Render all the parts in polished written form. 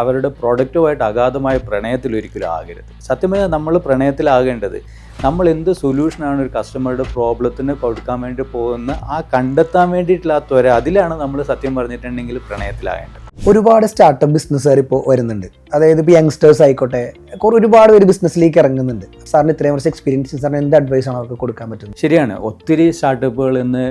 അവരുടെ പ്രോഡക്റ്റുമായിട്ട് അഗാധമായ പ്രണയത്തിലൊരിക്കലും ആകരുത്. സത്യമായി നമ്മൾ പ്രണയത്തിലാകേണ്ടത് നമ്മൾ എന്ത് സൊല്യൂഷനാണ് ഒരു കസ്റ്റമറുടെ പ്രോബ്ലത്തിന് കൊടുക്കാൻ വേണ്ടി പോകുന്ന ആ കണ്ടെത്താൻ വേണ്ടിയിട്ടുള്ള ആ ത്വര, അതിലാണ് നമ്മൾ സത്യം പറഞ്ഞിട്ടുണ്ടെങ്കിൽ പ്രണയത്തിലാകേണ്ടത്. ഒരുപാട് സ്റ്റാർട്ടപ്പ് ബിസിനസ്സുകാർ ഇപ്പോൾ വരുന്നുണ്ട്. അതായത് ഇപ്പോൾ യങ്സ്റ്റേഴ്സ് ആയിക്കോട്ടെ, ഒരുപാട് പേര് ബിസിനസ്സിലേക്ക് ഇറങ്ങുന്നുണ്ട്. സാറിന് ഇത്രയും വർഷം എക്സ്പീരിയൻസ്, സാറിന് എന്ത് അഡ്വൈസാണ് അവർക്ക് കൊടുക്കാൻ പറ്റുന്നത്? ശരിയാണ്, ഒത്തിരി സ്റ്റാർട്ടപ്പുകൾ ഇന്ന്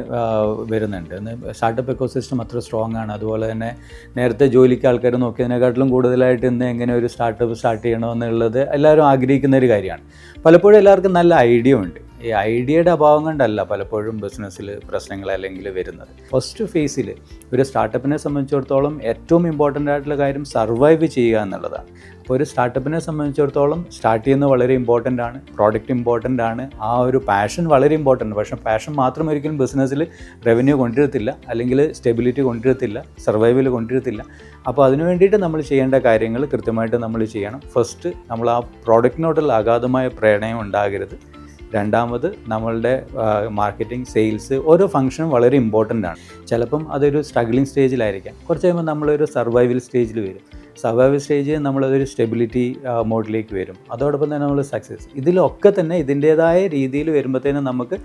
വരുന്നുണ്ട്. സ്റ്റാർട്ടപ്പ് എക്കോസിസ്റ്റം അത്ര സ്ട്രോങ് ആണ്. അതുപോലെ തന്നെ നേരത്തെ ജോലിക്ക് ആൾക്കാർ നോക്കിയതിനെക്കാട്ടിലും കൂടുതലായിട്ട് ഇന്ന് എങ്ങനെ ഒരു സ്റ്റാർട്ടപ്പ് സ്റ്റാർട്ട് ചെയ്യണമെന്നുള്ളത് എല്ലാവരും ആഗ്രഹിക്കുന്ന ഒരു കാര്യമാണ്. പലപ്പോഴും എല്ലാവർക്കും നല്ല ഐഡിയ ഉണ്ട്. ഈ ഐഡിയയുടെ അഭാവം കൊണ്ടല്ല പലപ്പോഴും ബിസിനസ്സിൽ പ്രശ്നങ്ങൾ അല്ലെങ്കിൽ വരുന്നത്. ഫസ്റ്റ് ഫേസിൽ ഒരു സ്റ്റാർട്ടപ്പിനെ സംബന്ധിച്ചിടത്തോളം ഏറ്റവും ഇമ്പോർട്ടൻ്റ് ആയിട്ടുള്ള കാര്യം സർവൈവ് ചെയ്യുക എന്നുള്ളതാണ്. അപ്പോൾ ഒരു സ്റ്റാർട്ടപ്പിനെ സംബന്ധിച്ചിടത്തോളം സ്റ്റാർട്ട് ചെയ്യുന്നത് വളരെ ഇമ്പോർട്ടൻ്റ് ആണ്, പ്രോഡക്റ്റ് ഇമ്പോർട്ടൻ്റ് ആണ്, ആ ഒരു പാഷൻ വളരെ ഇമ്പോർട്ടൻ്റ്. പക്ഷേ പാഷൻ മാത്രം ഒരിക്കലും ബിസിനസ്സിൽ റവന്യൂ കൊണ്ടുവരത്തില്ല, അല്ലെങ്കിൽ സ്റ്റെബിലിറ്റി കൊണ്ടുവരത്തില്ല, സർവൈവൽ കൊണ്ടുവരത്തില്ല. അപ്പോൾ അതിനു വേണ്ടിയിട്ട് നമ്മൾ ചെയ്യേണ്ട കാര്യങ്ങൾ കൃത്യമായിട്ട് നമ്മൾ ചെയ്യണം. ഫസ്റ്റ്, നമ്മൾ ആ പ്രോഡക്റ്റിനോടുള്ള അഗാധമായ പ്രണയം ഉണ്ടാകരുത്. രണ്ടാമത്, നമ്മളുടെ മാർക്കറ്റിംഗ്, സെയിൽസ്, ഓരോ ഫംഗ്ഷനും വളരെ ഇമ്പോർട്ടൻ്റ് ആണ്. ചിലപ്പം അതൊരു സ്ട്രഗ്ലിംഗ് സ്റ്റേജിലായിരിക്കാം, കുറച്ച് കഴിയുമ്പോൾ നമ്മളൊരു സർവൈവൽ സ്റ്റേജിൽ വരും. സർവൈവൽ സ്റ്റേജ് നമ്മളതൊരു സ്റ്റെബിലിറ്റി മോഡിലേക്ക് വരും. അതോടൊപ്പം തന്നെ നമ്മൾ സക്സസ്. ഇതിലൊക്കെ തന്നെ ഇതിൻ്റേതായ രീതിയിൽ വരുമ്പോഴത്തേനും നമുക്ക്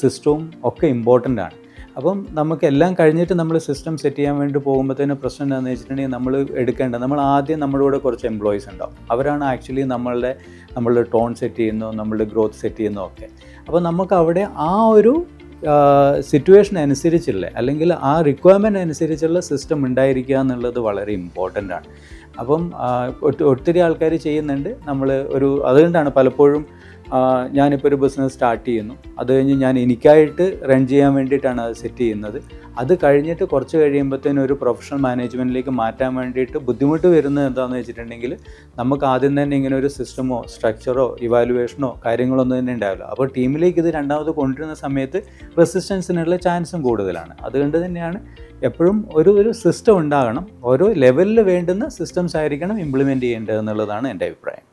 സിസ്റ്റവും ഒക്കെ ഇമ്പോർട്ടൻ്റ് ആണ്. അപ്പം നമുക്ക് എല്ലാം കഴിഞ്ഞിട്ട് നമ്മൾ സിസ്റ്റം സെറ്റ് ചെയ്യാൻ വേണ്ടി പോകുമ്പോഴത്തേനും പ്രശ്നം എന്താണെന്ന് വെച്ചിട്ടുണ്ടെങ്കിൽ നമ്മൾ ആദ്യം നമ്മുടെ കൂടെ കുറച്ച് എംപ്ലോയീസ് ഉണ്ടാവും. അവരാണ് ആക്ച്വലി നമ്മളുടെ ടോൺ സെറ്റ് ചെയ്യുന്നു, നമ്മളുടെ ഗ്രോത്ത് സെറ്റ് ചെയ്യുന്നു ഒക്കെ. അപ്പോൾ നമുക്ക് അവിടെ ആ ഒരു സിറ്റുവേഷൻ അനുസരിച്ചുള്ള അല്ലെങ്കിൽ ആ റിക്വയർമെൻറ്റ് അനുസരിച്ചുള്ള സിസ്റ്റം ഉണ്ടായിരിക്കുക എന്നുള്ളത് വളരെ ഇമ്പോർട്ടൻ്റ് ആണ്. അപ്പം ഒത്തിരി ആൾക്കാർ ചെയ്യുന്നുണ്ട്. അതുകൊണ്ടാണ് പലപ്പോഴും ഞാനിപ്പോൾ ഒരു ബിസിനസ് സ്റ്റാർട്ട് ചെയ്യുന്നു, അത് കഴിഞ്ഞ് ഞാൻ എനിക്കായിട്ട് റൺ ചെയ്യാൻ വേണ്ടിയിട്ടാണ് അത് സെറ്റ് ചെയ്യുന്നത്. അത് കഴിഞ്ഞിട്ട് കുറച്ച് കഴിയുമ്പോഴത്തേനും ഒരു പ്രൊഫഷണൽ മാനേജ്മെൻറ്റിലേക്ക് മാറ്റാൻ വേണ്ടിയിട്ട് ബുദ്ധിമുട്ട് വരുന്നത് എന്താണെന്ന് വെച്ചിട്ടുണ്ടെങ്കിൽ നമുക്ക് ആദ്യം തന്നെ ഇങ്ങനെ ഒരു സിസ്റ്റമോ സ്ട്രക്ചറോ ഇവാലുവേഷനോ കാര്യങ്ങളൊന്നും തന്നെ ഉണ്ടാവില്ല. അപ്പോൾ ടീമിലേക്ക് ഇത് രണ്ടാമത് കൊണ്ടുവരുന്ന സമയത്ത് റെസിസ്റ്റൻസിനുള്ള ചാൻസും കൂടുതലാണ്. അതുകൊണ്ട് തന്നെയാണ് എപ്പോഴും ഒരു സിസ്റ്റം ഉണ്ടാകണം. ഓരോ ലെവലിൽ വേണ്ടുന്ന സിസ്റ്റംസ് ആയിരിക്കണം ഇംപ്ലിമെൻറ്റ് ചെയ്യേണ്ടത് എന്നുള്ളതാണ് എൻ്റെ അഭിപ്രായം.